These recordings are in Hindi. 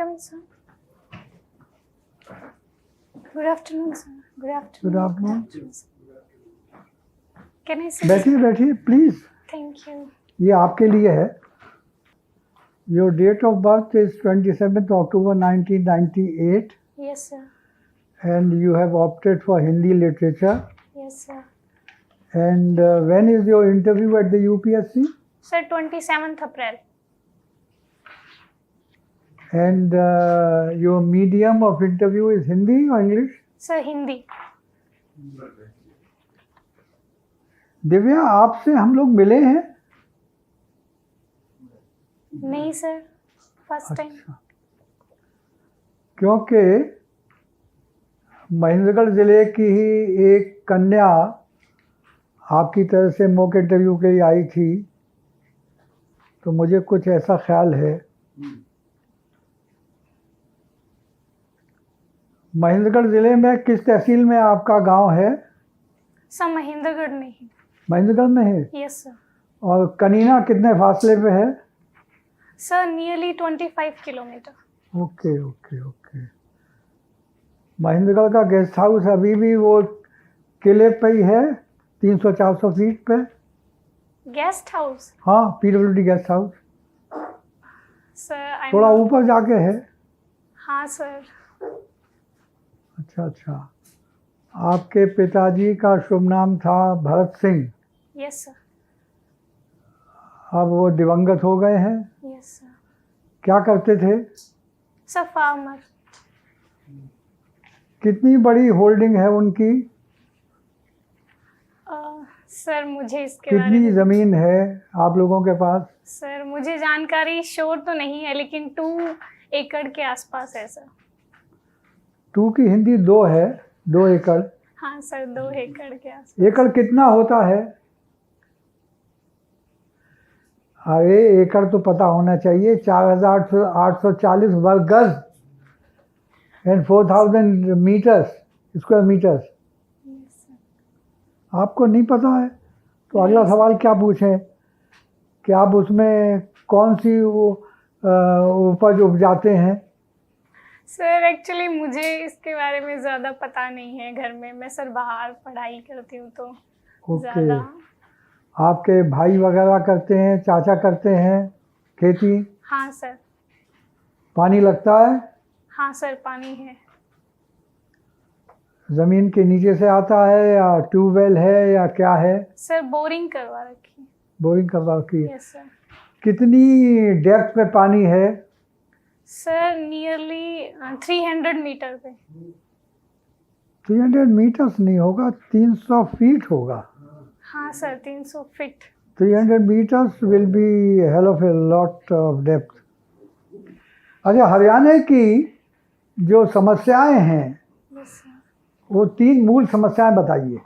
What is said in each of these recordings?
come in, sir? Good afternoon, sir. Good afternoon. Good afternoon. Can I sit? बैठिए बैठिए प्लीज, Thank you. ये आपके लिए है. Your date of birth is 27th October 1998 Yes, sir. and you have opted for Hindi literature. Yes, sir. And when is your interview at the UPSC? Sir, 27th April. And your medium of interview is Hindi or English? Sir, Hindi. Divya, आपसे हम लोग मिले हैं? नहीं सर, फर्स्ट टाइम. अच्छा, क्योंकि महेंद्रगढ़ जिले की ही एक कन्या आपकी तरफ से मॉक इंटरव्यू के लिए आई थी, तो मुझे कुछ ऐसा ख्याल है. महेंद्रगढ़ जिले में किस तहसील में आपका गांव है? सर, महेंद्रगढ़ में ही. महेंद्रगढ़ में है. Yes sir. और कनीना कितने फासले पे है? Sir, nearly 25 kilometre. Okay okay okay. Mahendragarh का गेस्ट हाउस अभी भी वो किले पे ही है, 300-400 फीट पे? Guest house? हाँ, PWD गेस्ट हाउस. सर, थोड़ा ऊपर जाके है. हाँ सर. अच्छा अच्छा. आपके पिताजी का शुभ नाम था भरत सिंह. Yes sir. अब वो दिवंगत हो गए हैं. Yes sir. क्या करते थे? Sir, farmer. कितनी बड़ी होल्डिंग है उनकी? सर, मुझे इसके बारे कितनी में ज़मीन है आप लोगों के पास? सर, मुझे जानकारी श्योर तो नहीं है, लेकिन 2 एकड़ के आसपास है सर. 2 की हिंदी 2 है. 2 एकड़. हाँ सर, 2 एकड़ के आसपास. एकड़ कितना होता है? अरे एकड़ तो पता होना चाहिए. 4,840 वर्ग गज and 4,000 metres, square metres. Yes sir. आपको नहीं पता है तो अगला सवाल क्या पूछें कि आप उसमें कौन सी उपज उपजाते हैं? सर, एक्चुअली मुझे इसके बारे में ज़्यादा पता नहीं है. घर में मैं सर बाहर पढ़ाई करती हूँ तो ओके. ज़्यादा. आपके भाई वगैरह करते हैं, चाचा करते हैं खेती? हाँ सर. पानी लगता है? हाँ सर, पानी है. ज़मीन के नीचे से आता है या ट्यूबवेल है या क्या है? सर, बोरिंग करवा रखी. बोरिंग करवा की. Yes sir. कितनी डेप्थ पे पानी है? सर, नियरली 300 मीटर पे. 300 मीटर्स नहीं होगा, 300 फीट होगा. हाँ sir, 300 feet. 300 meters will be a hell of a lot of depth. अच्छा, हरियाणा की जो समस्याएं हैं यस सर. वो 3 मूल समस्याएं बताइए.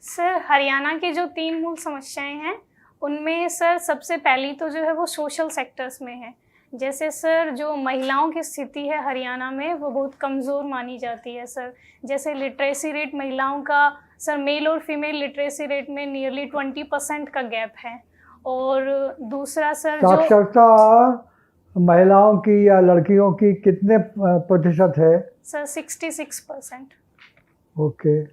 सर, हरियाणा की जो 3 मूल समस्याएं हैं उनमें सर सबसे पहली तो जो है वो सोशल सेक्टर्स में है. जैसे सर, जो महिलाओं की स्थिति है हरियाणा में वो बहुत कमज़ोर मानी जाती है सर. जैसे लिटरेसी रेट महिलाओं का सर, मेल और फीमेल लिटरेसी रेट में नियरली 20% का गैप है. और दूसरा सर, जो साक्षरता महिलाओं की या लड़कियों की कितने प्रतिशत है? सर 66%. ओके.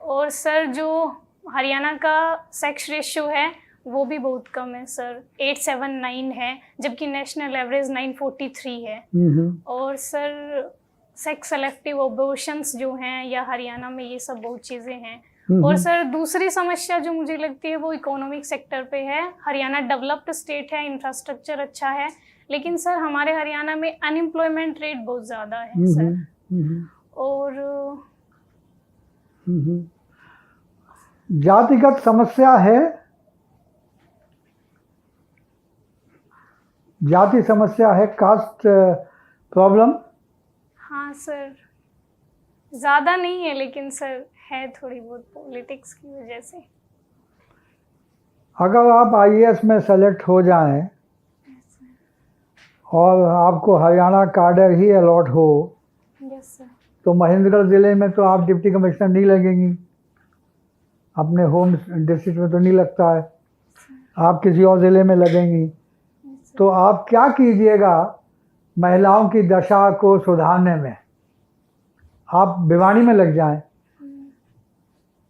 और सर, जो हरियाणा का सेक्स रेशियो है वो भी बहुत कम है सर, 879 है, जबकि नेशनल एवरेज 943 है. और सर, सेक्स सेलेक्टिव अबॉर्शंस जो हैं या हरियाणा में ये सब बहुत चीज़ें हैं. और सर, दूसरी समस्या जो मुझे लगती है वो इकोनॉमिक सेक्टर पे है. हरियाणा डेवलप्ड स्टेट है, इंफ्रास्ट्रक्चर अच्छा है, लेकिन सर हमारे हरियाणा में अनएम्प्लॉयमेंट रेट बहुत ज़्यादा है सर. और जातिगत समस्या है? जाति समस्या है, कास्ट प्रॉब्लम? हाँ सर, ज़्यादा नहीं है, लेकिन सर है थोड़ी बहुत पॉलिटिक्स की वजह से. अगर आप IAS में सेलेक्ट हो जाएं और आपको हरियाणा कार्डर ही अलॉट हो, यस सर. तो महेंद्रगढ़ ज़िले में तो आप डिप्टी कमिश्नर नहीं लगेंगी. अपने होम डिस्ट्रिक्ट में तो नहीं लगता है. आप किसी और ज़िले में लगेंगी. तो आप क्या कीजिएगा महिलाओं की दशा को सुधारने में? आप भिवानी में लग जाएं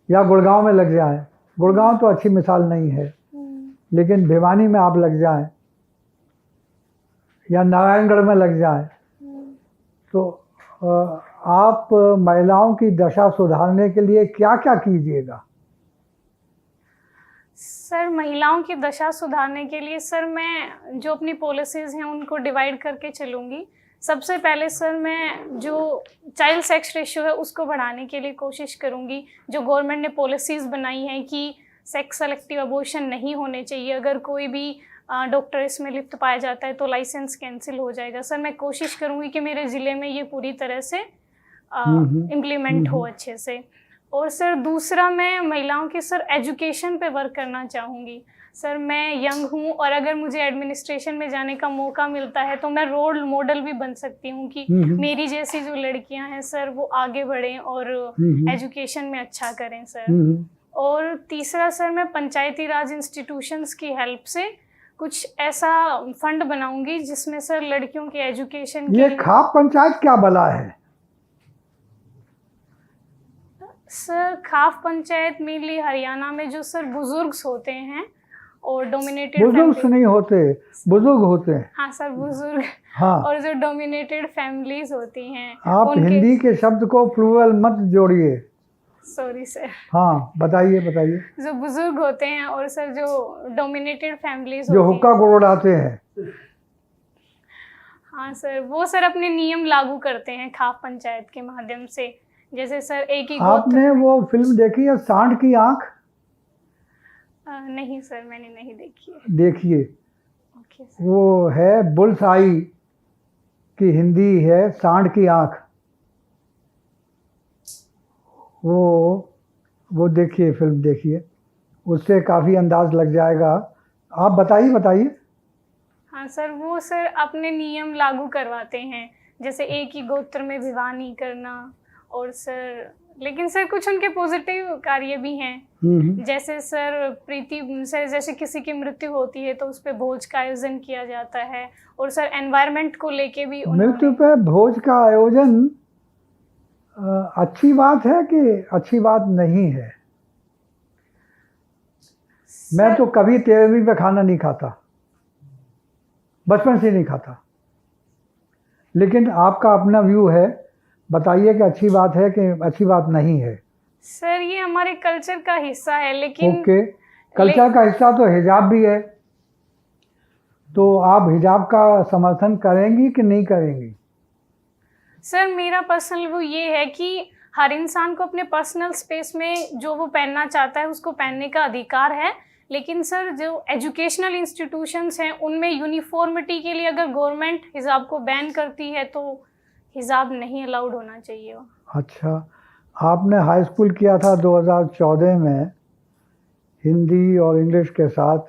या गुड़गांव में लग जाएं। गुड़गांव तो अच्छी मिसाल नहीं है, लेकिन भिवानी में आप लग जाएं या नारायणगढ़ में लग जाएं, तो आप महिलाओं की दशा सुधारने के लिए क्या क्या कीजिएगा? सर महिलाओं की दशा सुधारने के लिए सर मैं जो अपनी पॉलिसीज़ हैं उनको डिवाइड करके चलूँगी। सबसे पहले सर मैं जो चाइल्ड सेक्स रेशियो है उसको बढ़ाने के लिए कोशिश करूँगी। जो गवर्नमेंट ने पॉलिसीज़ बनाई हैं कि सेक्स सेलेक्टिव अबॉर्शन नहीं होने चाहिए, अगर कोई भी डॉक्टर इसमें लिप्त पाया जाता है तो लाइसेंस कैंसिल हो जाएगा। सर मैं कोशिश करूँगी कि मेरे ज़िले में ये पूरी तरह से इम्प्लीमेंट हो अच्छे से। और सर दूसरा मैं महिलाओं के सर एजुकेशन पे वर्क करना चाहूँगी। सर मैं यंग हूँ और अगर मुझे एडमिनिस्ट्रेशन में जाने का मौका मिलता है तो मैं रोल मॉडल भी बन सकती हूँ कि मेरी जैसी जो लड़कियाँ हैं सर वो आगे बढ़ें और एजुकेशन में अच्छा करें सर। और तीसरा सर मैं पंचायती राज इंस्टीट्यूशंस की हेल्प से कुछ ऐसा फंड बनाऊंगी जिसमें सर लड़कियों के एजुकेशन ये खाप पंचायत क्या भला है? सर खाप पंचायत मेनली हरियाणा में जो सर बुजुर्ग होते हैं और डोमिनेटेड बुजुर्ग नहीं होते, बुजुर्ग होते हैं। हाँ सर बुजुर्ग। हाँ। और जो डोमिनेटेड फैमिलीज होती हैं। आप हिंदी के शब्द को प्लूरल मत जोड़िए। Sorry sir. हाँ बताइए बताइए। जो बुजुर्ग होते हैं और सर जो डोमिनेटेड फैमिलीज जो हुक्का को उड़ाते हैं। हाँ सर वो सर अपने नियम लागू करते हैं खाप पंचायत के माध्यम से। जैसे सर एक ही आपने वो फिल्म देखी है सांड की आंख? नहीं सर मैंने नहीं देखी है। देखिए। Okay sir. वो है बुल्स आई की हिंदी है सांड की आंख। वो देखिए, फिल्म देखिए, उससे काफ़ी अंदाज लग जाएगा। आप बताइए बताइए। हाँ सर वो सर अपने नियम लागू करवाते हैं, जैसे एक ही गोत्र में विवाह नहीं करना। और सर लेकिन सर कुछ उनके पॉजिटिव कार्य भी हैं, जैसे सर प्रीति से जैसे किसी की मृत्यु होती है तो उस पर भोज का आयोजन किया जाता है। और सर एनवायरनमेंट को लेके भी मृत्यु पे भोज का आयोजन अच्छी बात है कि अच्छी बात नहीं है? मैं तो कभी 13वीं पे खाना नहीं खाता, बचपन से नहीं खाता, लेकिन आपका अपना व्यू है, बताइए कि अच्छी बात है कि अच्छी बात नहीं है। सर ये हमारे कल्चर का हिस्सा है, लेकिन ओके, कल्चर का हिस्सा तो हिजाब भी है, तो आप हिजाब का समर्थन करेंगी कि नहीं करेंगी? सर मेरा पर्सनल व्यू ये है कि हर इंसान को अपने पर्सनल स्पेस में जो वो पहनना चाहता है उसको पहनने का अधिकार है, लेकिन सर जो एजुकेशनल इंस्टीट्यूशंस हैं उनमें यूनिफॉर्मिटी के लिए अगर गवर्नमेंट हिजाब को बैन करती है तो हिजाब नहीं अलाउड होना चाहिए। अच्छा, आपने हाई स्कूल किया था 2014 में हिंदी और इंग्लिश के साथ,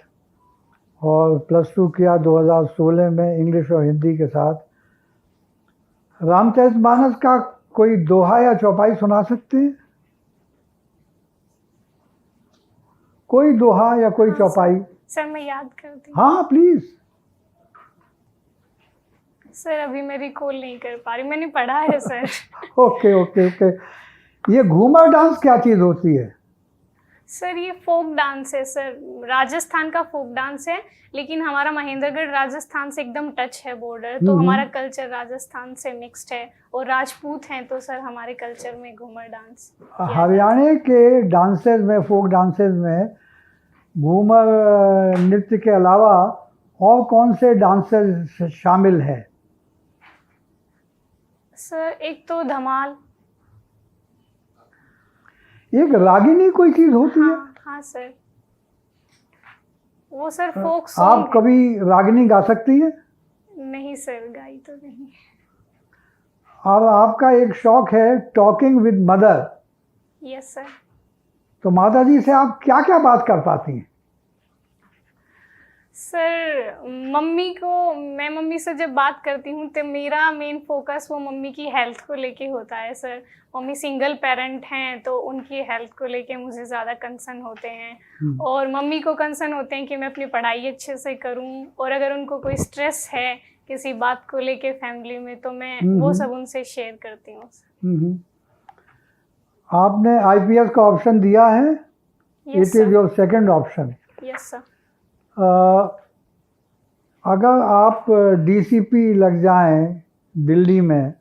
और +2 किया 2016 में इंग्लिश और हिंदी के साथ। रामचरितमानस का कोई दोहा या चौपाई सुना सकते हैं? कोई दोहा या कोई चौपाई? सर मैं याद करती हूँ। हाँ प्लीज। सर अभी मैं रिकॉल नहीं कर पा रही, मैंने पढ़ा है सर। Okay okay okay. ये घूमर डांस क्या चीज़ होती है? सर ये फोक डांस है सर, राजस्थान का फोक डांस है, लेकिन हमारा महेंद्रगढ़ राजस्थान से एकदम टच है बॉर्डर, तो हमारा कल्चर राजस्थान से मिक्स्ड है और राजपूत हैं, तो सर हमारे कल्चर में घूमर डांस। हरियाणा के डांसेस में, फोक डांसेस में घूमर नृत्य के अलावा और कौन से डांसेस शामिल हैं? सर एक तो धमाल। एक रागिनी कोई चीज़ होती है? हाँ सर, वो सर फोक सॉन्ग। आप कभी रागिनी गा सकती है? नहीं सर, गाई तो नहीं। और आपका एक शौक है talking with mother. Yes sir. तो माता जी से आप क्या क्या बात कर पाती हैं? सर मैं मम्मी से जब बात करती हूँ तो मेरा मेन फोकस वो मम्मी की हेल्थ को लेके होता है सर। मम्मी सिंगल पेरेंट हैं तो उनकी हेल्थ को लेके मुझे ज़्यादा कंसर्न होते हैं और मम्मी को कंसर्न होते हैं कि मैं अपनी पढ़ाई अच्छे से करूँ, और अगर उनको कोई स्ट्रेस है किसी बात को लेके फैमिली में तो मैं वो सब उनसे शेयर करती हूँ। आपने आईपीएस का ऑप्शन दिया है? Yes it is your second option. Yes sir. अगर आप डीसीपी लग जाएं दिल्ली में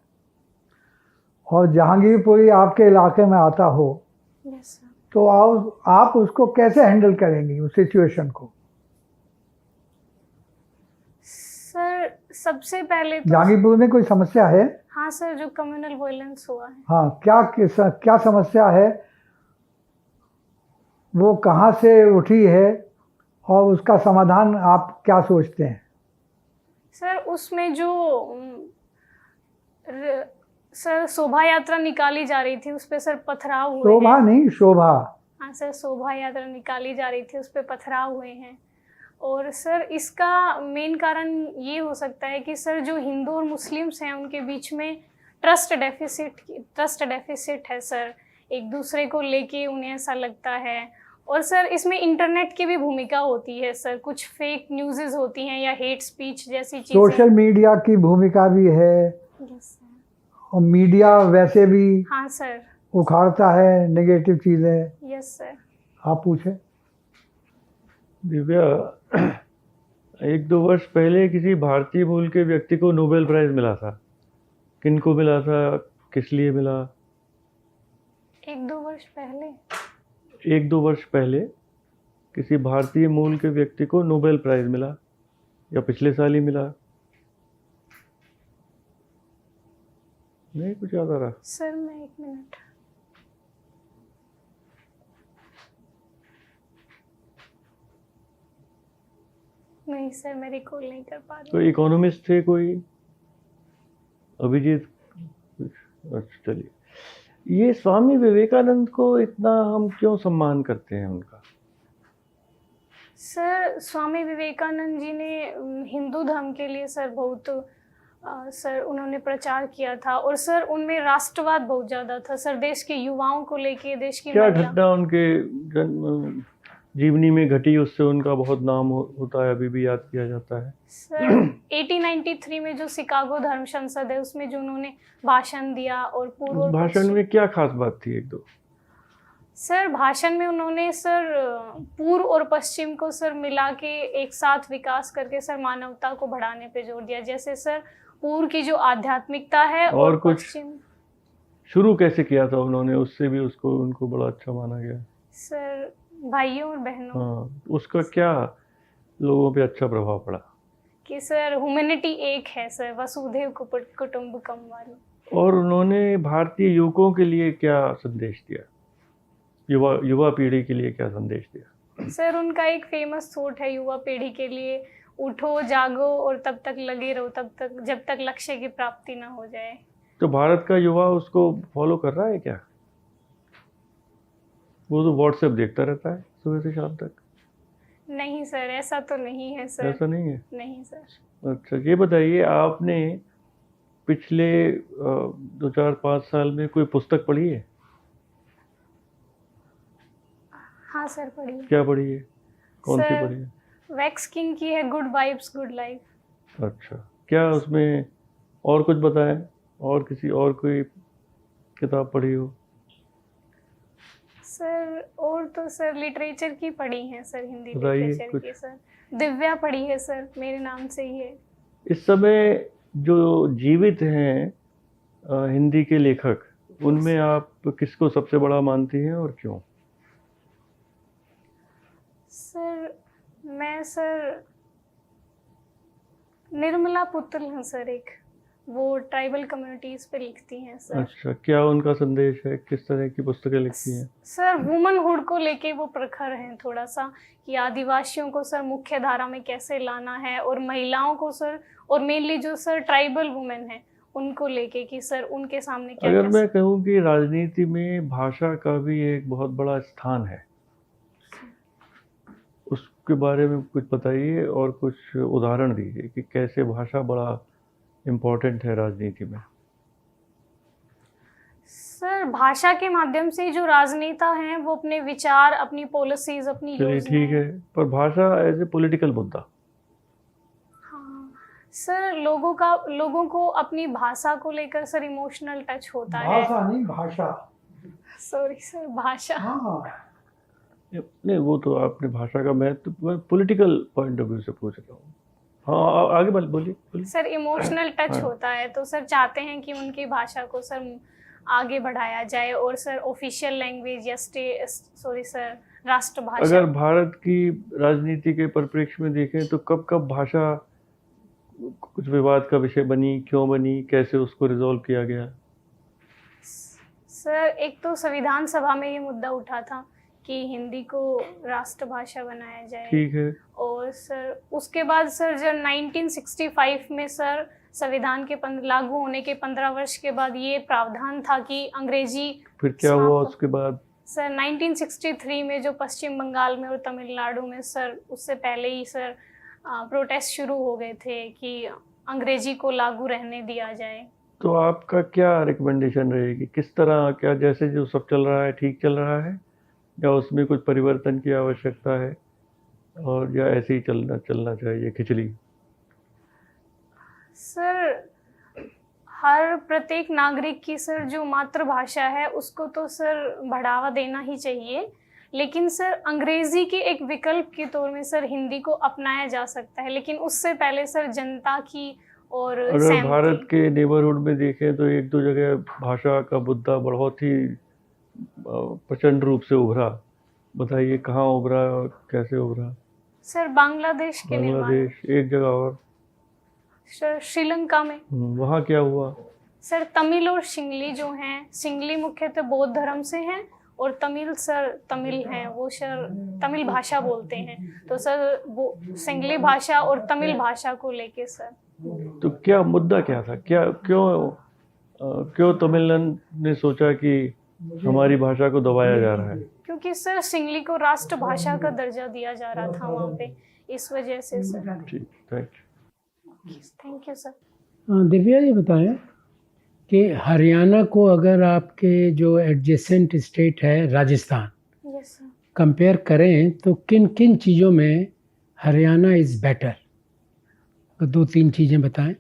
और जहांगीरपुरी आपके इलाके में आता हो, यस सर। तो आप उसको कैसे हैंडल करेंगी उस सिचुएशन को? सर सबसे पहले तो जहांगीरपुर में कोई समस्या है? हाँ सर, जो कम्युनल वायलेंस हुआ है। हाँ, क्या समस्या है, वो कहाँ से उठी है और उसका समाधान आप क्या सोचते हैं? सर उसमें जो सर शोभा यात्रा निकाली जा रही थी उस पे सर पथराव हुए शोभा हैं। नहीं, शोभा। हाँ सर, शोभा यात्रा निकाली जा रही थी उस पे पथराव हुए हैं। और सर इसका मेन कारण ये हो सकता है कि सर जो हिंदू और मुस्लिम्स हैं उनके बीच में ट्रस्ट डेफिसिट है सर, एक दूसरे को लेके उन्हें ऐसा लगता है। और सर इसमें इंटरनेट की भी भूमिका होती है सर, कुछ फेक न्यूज़ेस होती हैं या हेट स्पीच जैसी चीज़ें। सोशल मीडिया की भूमिका भी है। Yes sir. और मीडिया वैसे भी हाँ सर। उखाड़ता है नेगेटिव चीज़ें। Yes sir. आप पूछें। दिव्या, 1-2 वर्ष पहले किसी भारतीय मूल के व्यक्ति को नोबेल प्राइज मिला था। किनको मिला था, किस लिए मिला? 1-2 वर्ष पहले 1-2 वर्ष पहले किसी भारतीय मूल के व्यक्ति को नोबेल प्राइज मिला, या पिछले साल ही मिला? नहीं कुछ याद आ रहा? सर मैं 1 मिनट। नहीं सर, मैं रिकॉल नहीं कर पा रही। तो इकोनॉमिस्ट थे कोई, अभिजीत? अच्छा चलिए, ये स्वामी विवेकानंद को इतना हम क्यों सम्मान करते हैं उनका? सर स्वामी विवेकानंद जी ने हिंदू धर्म के लिए सर बहुत सर उन्होंने प्रचार किया था, और सर उनमें राष्ट्रवाद बहुत ज़्यादा था सर, देश के युवाओं को लेके, देश की क्या घटना उनके जीवनी में घटी उससे उनका बहुत नाम होता है, अभी भी याद किया जाता है? सर 1893 में जो शिकागो धर्म संसद है उसमें जो उन्होंने भाषण दिया, और पूर्व और भाषण में क्या खास बात थी? 1-2 सर भाषण में उन्होंने सर पूर्व और पश्चिम को सर मिला के एक साथ विकास करके सर मानवता को बढ़ाने पे जोर दिया। जैसे सर पूर्व की जो आध्यात्मिकता है और कुछ पश्चिम। शुरू कैसे किया था उन्होंने, उससे भी उनको बड़ा अच्छा माना गया। सर भाइयों और बहनों। हाँ, उसका क्या लोगों पे अच्छा प्रभाव पड़ा? कि सर ह्यूमैनिटी एक है सर, वसुधैव कुटुंबकम वाली। और उन्होंने भारतीय युवकों के लिए क्या संदेश दिया, युवा पीढ़ी के लिए क्या संदेश दिया? सर उनका एक फेमस थॉट है युवा पीढ़ी के लिए, उठो जागो और तब तक लगे रहो, तब तक जब तक लक्ष्य की प्राप्ति ना हो जाए। तो भारत का युवा उसको फॉलो कर रहा है क्या? वो तो व्हाट्सएप देखता रहता है सुबह से शाम तक। नहीं सर, ऐसा तो नहीं है सर। ऐसा नहीं है? नहीं सर। अच्छा, ये बताइए, आपने पिछले 2-4-5 साल में कोई पुस्तक पढ़ी है? हाँ सर पढ़ी है। क्या पढ़ी है? कौन सी पढ़ी है? वैक्स किंग की है गुड वाइब्स गुड लाइफ। अच्छा, क्या उसमें और कुछ बताएं, और किसी और कोई किताब पढ़ी हो? सर और तो सर लिटरेचर की पढ़ी है सर, हिंदी बताइए लिटरेचर कुछ। की सर दिव्या पढ़ी है सर, मेरे नाम से ही है। इस समय जो जीवित हैं हिंदी के लेखक, उनमें आप किसको सबसे बड़ा मानती हैं और क्यों? सर मैं सर निर्मला पुतल हूँ सर, एक वो ट्राइबल कम्युनिटीज़ पे लिखती हैं सर। अच्छा, क्या उनका संदेश है, किस तरह की पुस्तकें लिखती हैं? सर वुमनहुड को लेके वो प्रखर हैं थोड़ा सा, कि आदिवासियों को सर मुख्य धारा में कैसे लाना है, और महिलाओं को सर, और मेनली जो सर ट्राइबल वुमेन है उनको लेके कि सर उनके सामने क्या अगर मैं कहूँ कि राजनीति में भाषा का भी एक बहुत बड़ा स्थान है, उसके बारे में कुछ बताइए और कुछ उदाहरण दीजिए कि कैसे भाषा बड़ा इम्पोर्टेंट है राजनीति में। सर भाषा के माध्यम से जो राजनेता हैं वो अपने विचार, अपनी पॉलिसीज, अपनी चलिए ठीक योजनाएं। है, पर भाषा एज ए पॉलिटिकल मुद्दा। हाँ सर, लोगों को अपनी भाषा को लेकर सर इमोशनल टच होता है। भाषा नहीं, भाषा। सॉरी सर, भाषा। हाँ, नहीं, वो तो आपने भाषा का, मैं पॉलिटिकल पॉइंट ऑफ व्यू से पूछ रहा हूँ। हाँ, आगे बोलिए। सर इमोशनल टच हाँ। होता है, तो सर चाहते हैं कि उनकी भाषा को सर आगे बढ़ाया जाए और सर ऑफिशियल लैंग्वेज या राष्ट्रभाषा। अगर भारत की राजनीति के परिप्रेक्ष्य में देखें तो कब कब भाषा कुछ विवाद का विषय बनी, क्यों बनी, कैसे उसको रिजॉल्व किया गया? सर एक तो संविधान सभा में ये मुद्दा उठा था कि हिंदी को राष्ट्रभाषा बनाया जाए। ठीक है। और सर उसके बाद सर जब 1965 में सर संविधान के लागू होने के 15 वर्ष के बाद ये प्रावधान था कि अंग्रेजी। फिर क्या हुआ उसके बाद? सर 1963 में जो पश्चिम बंगाल में और तमिलनाडु में सर, उससे पहले ही सर प्रोटेस्ट शुरू हो गए थे कि अंग्रेजी को लागू रहने दिया जाए। तो आपका क्या रिकमेंडेशन रहेगी, किस तरह, क्या जैसे जो सब चल रहा है ठीक चल रहा है या उसमें कुछ परिवर्तन की आवश्यकता है, और या ऐसे ही चलना चाहिए खिचड़ी? सर हर प्रत्येक नागरिक की सर जो मातृभाषा है उसको तो सर बढ़ावा देना ही चाहिए, लेकिन सर अंग्रेजी के एक विकल्प के तौर में सर हिंदी को अपनाया जा सकता है, लेकिन उससे पहले सर जनता की और अगर भारत के नेबरहुड में देखें तो एक दो जगह भाषा का मुद्दा बहुत ही प्रचंड रूप से उभरा। बताइए कहाँ उभरा और कैसे उभरा? सर बांग्लादेश के निर्माण, बांग्लादेश, एक जगह और सर श्रीलंका में। वहाँ क्या हुआ? सर तमिल और सिंगली जो हैं, सिंगली मुख्यतः बौद्ध धर्म से हैं और तमिल हैं, वो सर तमिल भाषा बोलते हैं, तो सर वो सिंगली भाषा और तमिल भाषा को लेके सर। तो क्या मुद्दा क्या था, क्यों तमिलनाडु ने सोचा कि हमारी भाषा को दबाया जा रहा है? क्योंकि सर सिंगली को राष्ट्रभाषा का दर्जा दिया जा रहा था वहाँ पे, इस वजह से सर। ठीक, थैंक यू सर। दिव्या ये बताएं कि हरियाणा को अगर आपके जो एडजेसेंट स्टेट है राजस्थान, यस सर, कंपेयर करें तो किन किन चीज़ों में हरियाणा इज़ बेटर? तो 2-3 चीज़ें बताएं।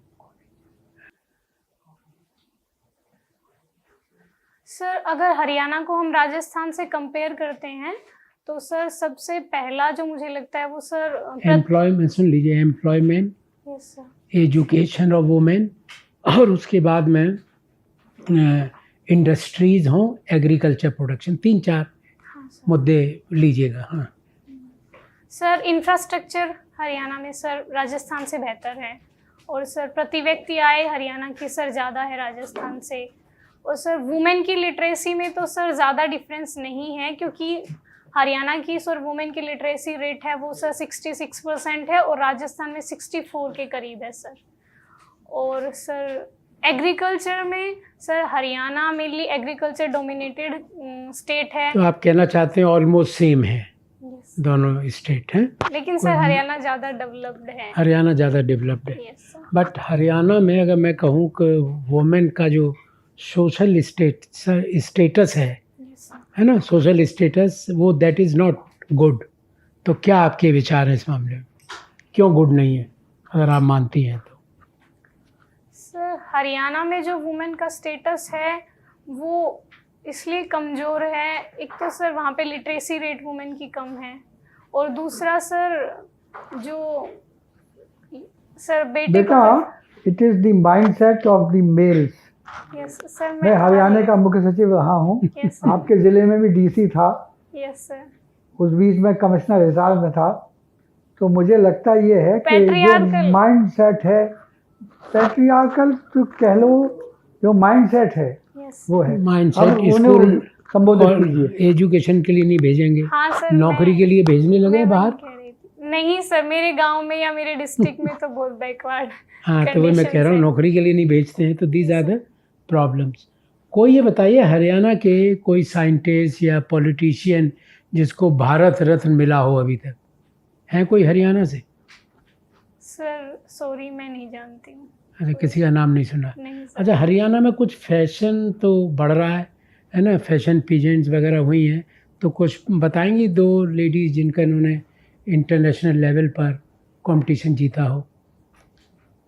सर अगर हरियाणा को हम राजस्थान से कंपेयर करते हैं तो सर सबसे पहला जो मुझे लगता है वो सर एम्प्लॉयमेंट, सुन लीजिए, employment, yes sir, education of women, और उसके बाद में इंडस्ट्रीज़ हों, एग्रीकल्चर प्रोडक्शन, 3-4 हाँ सर। मुद्दे लीजिएगा। हाँ सर इंफ्रास्ट्रक्चर हरियाणा में सर राजस्थान से बेहतर है, और सर प्रति व्यक्ति आय हरियाणा की सर ज़्यादा है राजस्थान से, और सर वुमेन की लिटरेसी में तो सर ज़्यादा डिफरेंस नहीं है, क्योंकि हरियाणा की सर वुमेन की लिटरेसी रेट है वो सर 66% है और राजस्थान में 64 के करीब है सर। और सर एग्रीकल्चर में sir Haryana mainly agriculture dominated state है। तो आप कहना चाहते हैं ऑलमोस्ट सेम है, Yes. दोनों स्टेट हैं, लेकिन सर हरियाणा ज़्यादा डेवलप्ड है। हरियाणा ज़्यादा डेवलप्ड है। Yes sir. बट हरियाणा में अगर मैं कहूँ कि वुमेन का जो सोशल स्टेटस है यस सर। है ना, सोशल स्टेटस, वो दैट इज़ नॉट गुड। तो क्या आपके विचार हैं इस मामले में, क्यों गुड नहीं है, अगर आप मानती हैं तो? सर हरियाणा में जो वुमेन का स्टेटस है वो इसलिए कमज़ोर है, एक तो सर वहाँ पे लिटरेसी रेट वुमेन की कम है, और दूसरा सर जो सर बेटा, it is the mindset of the mails. Yes sir. मैं हरियाणा का मुख्य सचिव रहा हूँ। यस आपके ज़िले में भी डीसी था, यस सर। उस बीच में कमिश्नर हिसार में था। तो मुझे लगता ये है कि जो Patriarchal। माइंडसेट है, पैट्रियार्कल तो कह लो, जो माइंडसेट है यस वो है। माइंडसेट अब उन्हें स्कूल संबोधित और कीजिए। एजुकेशन के लिए नहीं भेजेंगे, हाँ सर। नौकरी के लिए भेजने लगे मैं बाहर। वही कह रही थी। नहीं सर, मेरे गांव में या मेरे डिस्ट्रिक्ट में तो बहुत बैकवर्ड हाँ, तो वही मैं कह रहा हूँ, नौकरी के लिए नहीं भेजते हैं, तो दीज आर द प्रॉब्लम्स। कोई ये बताइए, हरियाणा के कोई साइंटिस्ट या पॉलिटिशियन जिसको भारत रत्न मिला हो अभी तक, है कोई हरियाणा से? सर सॉरी मैं नहीं जानती हूँ। अच्छा, किसी का नाम नहीं सुना। नहीं सर। अच्छा, हरियाणा में कुछ फैशन तो बढ़ रहा है ना, फैशन पीजेंट्स वगैरह हुई हैं, तो कुछ बताएंगी 2 लेडीज़ जिनका इन्होंने इंटरनेशनल लेवल पर कंपटीशन जीता हो?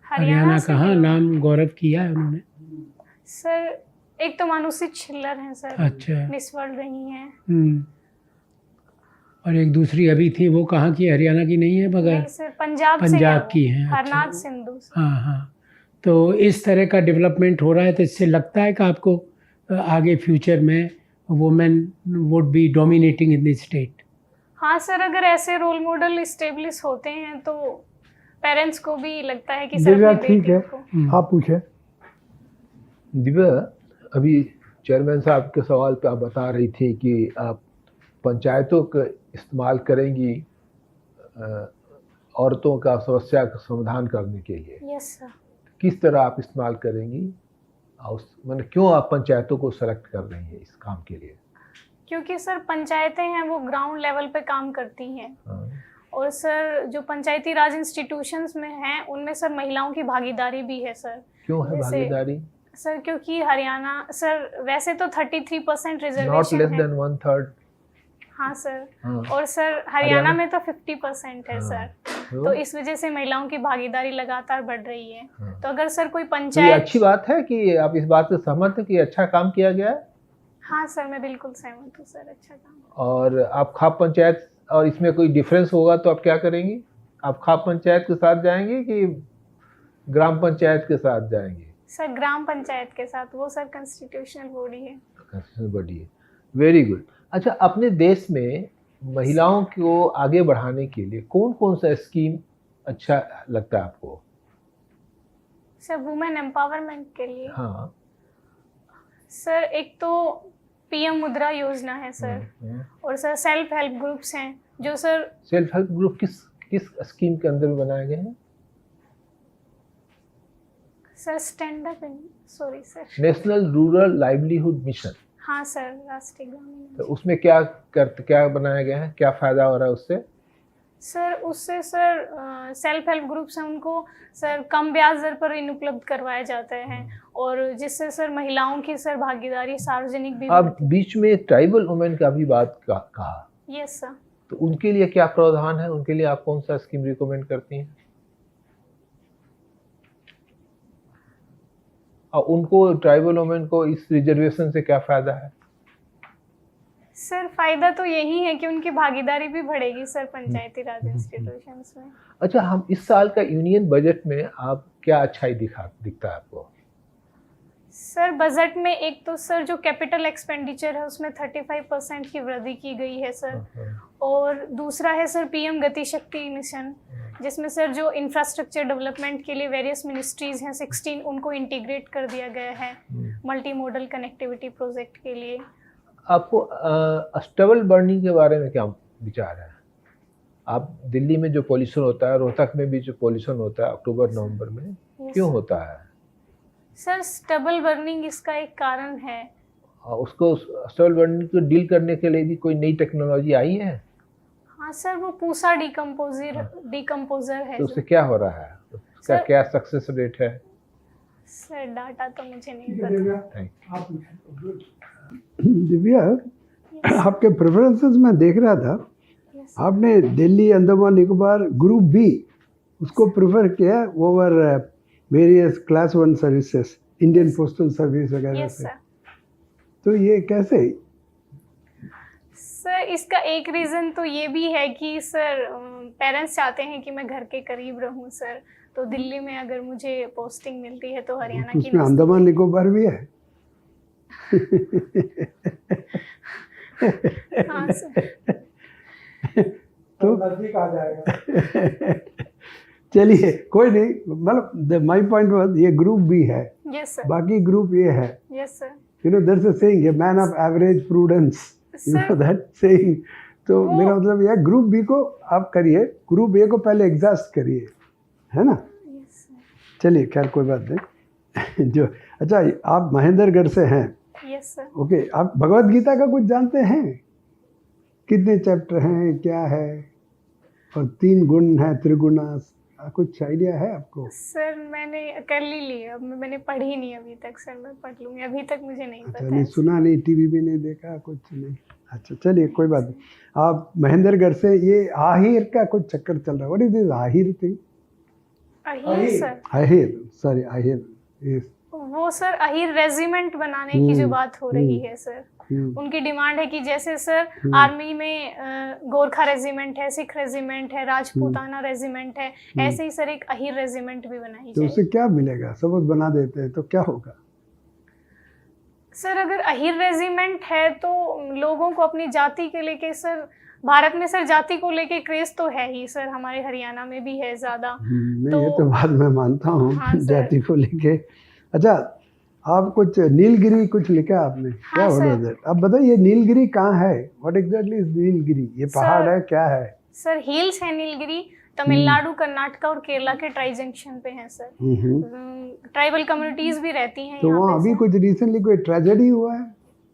हरियाणा से का, हाँ, भी हो? नाम गौरव किया है उन्होंने। सर एक तो मानुषी छिल्लर हैं सर, अच्छा। मिस वर्ल्ड रही हैं। और एक दूसरी अभी थी, वो कहाँ की है? हरियाणा की नहीं है मगर नहीं सर, पंजाब से पंजाब हैं की वो, हैं। अच्छा। हरनाथ सिंधु सर। हाँ हाँ। तो इस तरह का डेवलपमेंट हो रहा है, तो इससे लगता है कि आपको आगे फ्यूचर में women would be dominating in the state? हाँ सर, अगर ऐसे रोल मॉडल इस्टेब्लिश होते हैं तो पेरेंट्स को भी लगता है कि सर दिव्या अपनी ठीक है, बेटियों को। आप पूछे। दिव्या, अभी चेयरमैन साहब के सवाल पे आप बता रही थी कि आप पंचायतों का इस्तेमाल करेंगी औरतों का समस्या का समाधान करने के लिए। Yes sir. किस तरह आप इस्तेमाल करेंगी और मतलब क्यों आप पंचायतों को सेलेक्ट कर रही हैं इस काम के लिए? क्योंकि सर पंचायतें हैं वो ग्राउंड लेवल पे काम करती हैं। हाँ। और सर जो पंचायती राज इंस्टीट्यूशंस में हैं उनमें सर महिलाओं की भागीदारी भी है सर। क्यों है जैसे- भागीदारी? सर क्योंकि हरियाणा सर वैसे तो 33% नॉट रिजर्वेशन लेस है। देन 1/3। हाँ सर। हाँ। और सर हरियाणा हरियाणा में तो 50% है हाँ। सर। तो इस वजह से महिलाओं की भागीदारी लगातार बढ़ रही है। हाँ। तो अगर सर कोई तो ये पंचायत। अच्छी बात है कि आप इस बात से सहमत हैं कि अच्छा काम किया गया है? हाँ सर, मैं बिल्कुल सहमत हूँ सर, अच्छा काम। और आप खाप पंचायत और इसमें कोई डिफरेंस होगा तो आप क्या करेंगी? आप खाप पंचायत के साथ जाएंगे कि ग्राम पंचायत के साथ जाएंगे? सर ग्राम पंचायत के साथ, वो सर कॉन्स्टिट्यूशनल बॉडी है। बड़ी है। Very good. अच्छा, अपने देश में महिलाओं को आगे बढ़ाने के लिए कौन कौन सा स्कीम अच्छा लगता है आपको? सर वुमेन एम्पावरमेंट के लिए हाँ। सर एक तो पीएम मुद्रा योजना है सर। और सर सेल्फ हेल्प ग्रुप्स हैं जो सर। सेल्फ हेल्प ग्रुप किस किस स्कीम के अंदर बनाए गए हैं? Sir stand up in, sorry sir. National rural livelihood mission. हाँ सर, राष्ट्रीय ग्रामीण। तो उसमें क्या बनाया गया है, क्या फायदा हो रहा है उससे? सर उससे सर सेल्फ हेल्प ग्रुप्स हैं उनको सर कम ब्याज दर पर ऋण उपलब्ध करवाए जाते हैं और जिससे सर महिलाओं की सर भागीदारी सार्वजनिक भी आप बढ़ती है। बीच में ट्राइबल वुमेन का भी बात कहा, यस सर। तो उनके लिए क्या प्रावधान है? उनके लिए आप कौन सा स्कीम रिकमेंड करती हैं? और उनको ट्राइबल वुमेन को इस रिजर्वेशन से क्या फायदा है? सर फायदा तो यही है कि उनकी भागीदारी भी बढ़ेगी सर पंचायती राज इंस्टीट्यूशंस में। अच्छा, हम इस साल का यूनियन बजट में आप क्या अच्छाई दिखता है आपको? सर बजट में एक तो सर जो कैपिटल एक्सपेंडिचर है उसमें 35% की वृद्धि की गई है सर। और दूसरा है सर पीएम गति शक्ति मिशन, जिसमें सर जो इंफ्रास्ट्रक्चर डेवलपमेंट के लिए वेरियस मिनिस्ट्रीज हैं 16 उनको इंटीग्रेट कर दिया गया है मल्टी मॉडल कनेक्टिविटी प्रोजेक्ट के लिए। आपको स्टबल बर्निंग के बारे में क्या विचार है? आप दिल्ली में जो पॉल्यूशन होता है, रोहतक में भी जो पॉल्यूशन होता है अक्टूबर नवंबर में, क्यों होता है? सर स्टबल बर्निंग इसका एक कारण है। उसको स्टबल बर्निंग को डील करने के लिए भी कोई नई टेक्नोलॉजी आई है? हाँ सर, वो पूसा डिकम्पोजर है। तो उससे क्या हो रहा है? उसका सर- क्या सक्सेस रेट है? सर डाटा तो मुझे नहीं पता। थैंक दिव्या, आपके प्रेफरेंसेस में देख रहा था, Yes. आपने दिल्ली अंडमान निकोबार ग्रुप बी उसको प्रेफर किया over various class 1 services, Indian postal service वगैरह यस से। सर। तो ये कैसे? सर इसका एक रीज़न तो ये भी है कि सर पेरेंट्स चाहते हैं कि मैं घर के करीब रहूं सर। तो दिल्ली में अगर मुझे पोस्टिंग मिलती है तो हरियाणा की उसमें अंडमान निकोबार भी है। हाँ सर। तो नजदीक आ जाएगा। चलिए कोई नहीं, मतलब माय पॉइंट वाज ये ग्रुप बी है, यस सर। बाकी ग्रुप ये है। Yes sir. You know there is a saying, a man of average prudence, you know sir that saying. तो वो- मेरा मतलब यह ग्रुप बी को आप करिए, ग्रुप ए को पहले एग्जॉस्ट करिए, है ना? Yes sir. चलिए खैर कोई बात नहीं। जो अच्छा, आप महेंद्रगढ़ से हैं, यस सर। ओके। आप भगवत गीता का कुछ जानते हैं? कितने चैप्टर हैं, क्या है? और 3 गुण है त्रिगुणा, कुछ आइडिया है आपको? सर मैंने कर ली अब मैंने पढ़ी नहीं अभी तक सर, मैं पढ़ लूँगी, अभी तक मुझे नहीं अच्छा, पता नहीं है। सुना, नहीं टीवी भी नहीं देखा, कुछ नहीं। अच्छा चलिए कोई बात नहीं। आप महेंद्रगढ़ से, ये आहिर का कुछ चक्कर चल रहा है, what is this Ahir thing? Ahir sir, Ahir, sorry Ahir, yes. वो सर अहीर रेजिमेंट बनाने की जो बात हो रही है सर, उनकी डिमांड है कि जैसे सर आर्मी में गोरखा रेजिमेंट है, सिख रेजिमेंट है, राजपूताना रेजिमेंट है, ऐसे ही सर एक अहीर रेजिमेंट भी बनाई तो जाए। उससे क्या मिलेगा? सपोज बना देते हैं तो क्या होगा? सर अगर अहीर रेजिमेंट है तो लोगों को अपनी जाति के लेके सर, भारत में सर जाति को लेके क्रेज तो है ही सर, हमारे हरियाणा में भी है ज़्यादा। नहीं ये तो बात मैं मानता हूँ, हाँ, सर। जाति को लेके। अच्छा, आप कुछ नीलगिरी कुछ लिखा आपने, क्या हाँ, हो रहा है? आप बताइए नीलगिरी कहाँ है? What exactly is Nilgiri? ये पहाड़ है, क्या है? सर हिल्स है नीलगिरी, तमिलनाडु, कर्नाटका और केरला के ट्राई जंक्शन पे है सर। ट्राइबल कम्युनिटीज भी रहती हैं तो यहाँ वहाँ पे अभी सर। कुछ रिसेंटली कोई ट्रेजेडी हुआ है?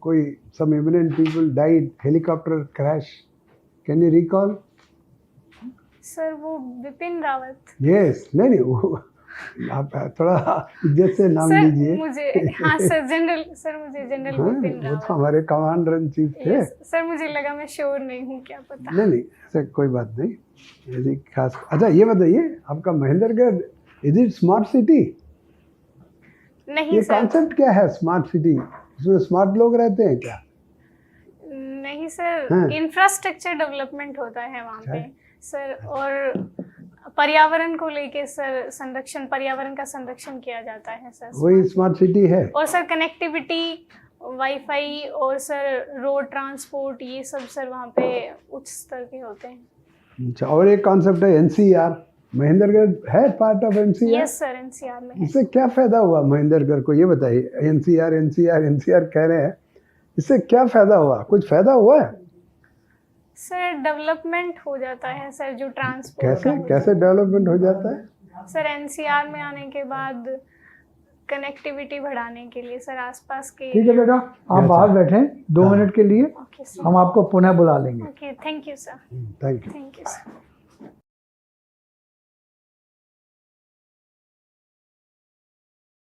कोई some eminent people died, helicopter crash, can you recall? Sir वो विपिन रावत। यस, नहीं वो आप थोड़ा इज्जत से नाम सर लीजिए। मुझे, हाँ सर जनरल, सर मुझे जनरल हाँ, विपिन वो तो रावत। हमारे कमांडर इन चीफ थे। Yes, सर मुझे लगा, मैं श्योर नहीं हूँ, क्या पता। नहीं ऐसा कोई बात नहीं, ऐसी खास। अच्छा ये बताइए, आपका Mahendragarh is it smart city? नहीं ये सर, कॉन्सेप्ट क्या है स्मार्ट सिटी? इसमें स्मार्ट लोग रहते हैं क्या? नहीं सर, हाँ। इंफ्रास्ट्रक्चर डेवलपमेंट होता है वहाँ पे अच्छा। सर, और पर्यावरण को लेके सर संरक्षण, पर्यावरण का संरक्षण किया जाता है सर। वही स्मार्ट सिटी है। और सर कनेक्टिविटी, वाईफाई और सर रोड ट्रांसपोर्ट, ये सब सर वहाँ पे उच्च स्तर के होते हैं। अच्छा, और एक कॉन्सेप्ट है एनसीआर, महेंद्रगढ़ है part of NCR? Yes sir, NCR में है। इससे क्या फायदा हुआ महेंद्रगढ़ को, ये बताइए। एनसीआर एनसीआर एनसीआर कह रहे हैं, इससे क्या फायदा हुआ? कुछ फायदा हुआ है? सर डेवलपमेंट हो जाता है सर, जो ट्रांसपोर्ट कैसे डेवलपमेंट हो जाता है? सर एनसीआर में आने के बाद कनेक्टिविटी बढ़ाने के लिए सर आसपास के। ठीक है बेटा, आप बाहर बैठें 2 मिनट के लिए, ओके सर, हम आपको पुनः बुला लेंगे। Okay, thank you sir, thank you. Thank you sir.